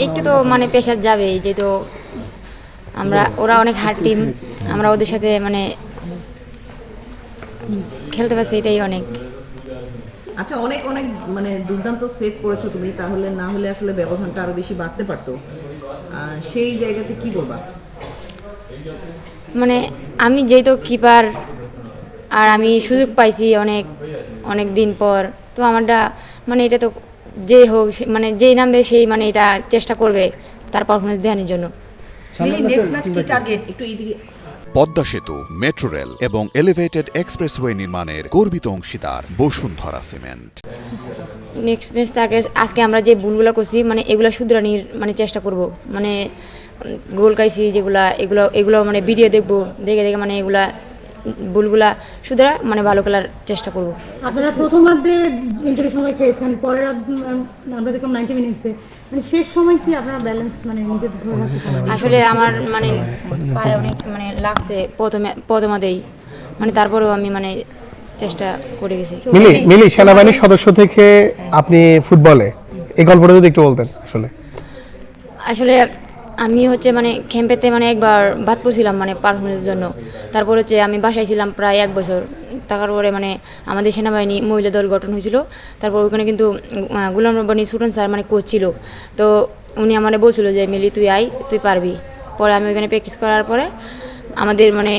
একটু তো মানে প্রেশার যাবেই, যেহেতু ওরা অনেক হার্ড টিম, আমরা ওদের সাথে মানে খেলতে পারছি, এটাই অনেক। আচ্ছা, অনেক অনেক মানে দুর্দান্ত সেভ করেছো তুমি, তাহলে না হলে আসলে ব্যবধানটা আরো বেশি বাড়তে পারতো। সেই জায়গাতে কি বলবা? মানে আমি যেহেতু কিপার, আর আমি সুযোগ পাইছি অনেক অনেক দিন পর, তো আমারটা মানে এটা তো যে হোক মানে যেই নামবে সেই মানে এটা চেষ্টা করবে তার পারফরমেন্স দেওয়ার জন্য। নেক্সট ম্যাচ কি টার্গেট? একটু এইদিকে। পদ্মা সেতু, মেট্রো রেল এবং এলিভেটেড এক্সপ্রেসওয়ে নির্মাণের গর্বিত অংশীদার বসুন্ধরা সিমেন্ট। নেক্সট ম্যাচ তাকে আজকে আমরা যে ভুলগুলো করছি মানে এগুলো শুধরানির মানে চেষ্টা করব, মানে গোল খাইছি যেগুলা, এগুলো মানে ভিডিও দেখবো, দেখে দেখে মানে এগুলা ভুলগুলা শুধরা মানে ভালো খেলার চেষ্টা করব। আপনারা প্রথমার্ধে ইনজুরি সময় খেয়েছেন, পরের আমরা দেখলাম 90 মিনিটসে, মানে শেষ সময় কি আপনারা ব্যালেন্স মানে নিজেদের ধরে রাখতে পারেন? আসলে আমার মানে পায়ে অনেক মানে লাগছে প্রথমাতেই, মানে তারপরেও আমি মানে চেষ্টা করে গেছি। মিলি সেনাবাহিনীর সদস্য থেকে আপনি ফুটবলে এই গল্পটা যদি একটু বলতেন। আসলে আমি হচ্ছে মানে ক্যাম্পেতে মানে একবার বাদ পড়ছিলাম মানে পারফরমেন্সের জন্য, তারপর হচ্ছে আমি বাসায় ছিলাম প্রায় 1 বছর, তারপরে মানে আমাদের সেনাবাহিনী মহিলা দল গঠন হয়েছিল, তারপর ওখানে কিন্তু গুলাম রব্বানী সুটন স্যার মানে কোচ ছিল, তো উনি আমার বলছিল যে মিলি তুই আয়, তুই পারবি। পরে আমি ওইখানে প্র্যাকটিস করার পরে আমাদের মানে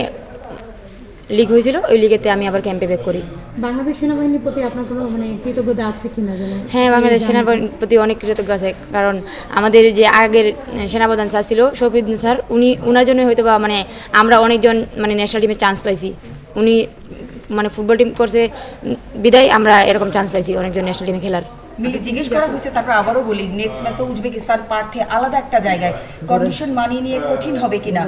লিগ হয়েছিল, ওই লিগেতে আমি আবার ক্যাম্পে ব্যাক করি। বাংলাদেশ সেনাবাহিনীর প্রতি আপনার কোনো মানে কৃতজ্ঞতা আছে কিনা? হ্যাঁ, বাংলাদেশ সেনাবাহিনীর প্রতি অনেক কৃতজ্ঞ আছে, কারণ আমাদের যে আগের সেনাপ্রধান স্যার ছিল শফিদ স্যার, উনার জন্য হয়তো বা মানে আমরা অনেকজন মানে ন্যাশনাল টিমে চান্স পাইছি। উনি মানে ফুটবল টিম করছে বিদায় আমরা এরকম চান্স পাইছি অনেকজন ন্যাশনাল টিমে খেলার। মিলি জিজ্ঞেস করা হয়েছে, তারপর আবারও বলি, নেক্সট ম্যাচ তো উজবেকিস্তান পার্থে আলাদা একটা জায়গায়, কন্ডিশন মানিয়ে নিয়ে কঠিন হবে কিনা?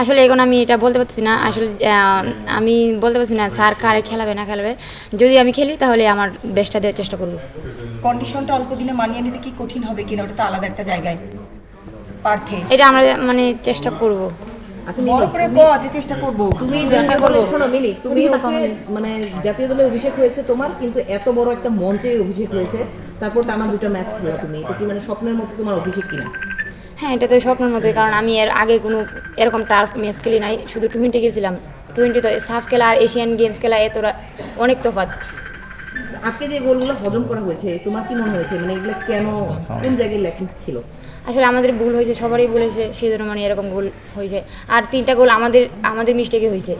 আসলে এখন আমি এটা বলতে পারছি না, আসলে আমি বলতে পারছি না স্যার কারে খেলাবে না খেলাবে, যদি আমি খেলি তাহলে আমার বেস্টটা দেওয়ার চেষ্টা করব। কন্ডিশনটা অল্প দিনে মানিয়ে নিতে কি কঠিন হবে কিনা, ওটা তো আলাদা একটা জায়গায় পার্থে, এটা আমরা মানে চেষ্টা করব। আচ্ছা, বড় করে যে চেষ্টা করব। তুমি চেষ্টা করো। শোনো মিলি, তুমি হচ্ছে মানে জাতীয় দলে অভিষেক হয়েছে তোমার, কিন্তু এত বড় একটা মঞ্চে অভিষেক হয়েছে, তারপর টানা 2টা ম্যাচ খেলা তুমি, এটা কি মানে স্বপ্নের মতো তোমার অভিষেক কিনা? হ্যাঁ, এটা তো স্বপ্নের মতোই, কারণ আমি এর আগে কোনো এরকম টার্ফ ম্যাচ খেলি নাই, শুধু 20 খেলছিলাম। 20 তো সাফ খেলা আর এশিয়ান গেমস খেলা এতটা অনেক তফাৎ। আজকে যে গোলগুলো হজম করা হয়েছে তোমার কি মনে হয়েছে, মানে এগুলো কেন, কোন জায়গায় ল্যাকিংস ছিল? আসলে আমাদের ভুল হয়েছে, সবারই ভুল হয়েছে, সেই জন্য মানে এরকম ভুল হয়েছে, আর 3টা গোল আমাদের মিস্টেকে হয়েছে।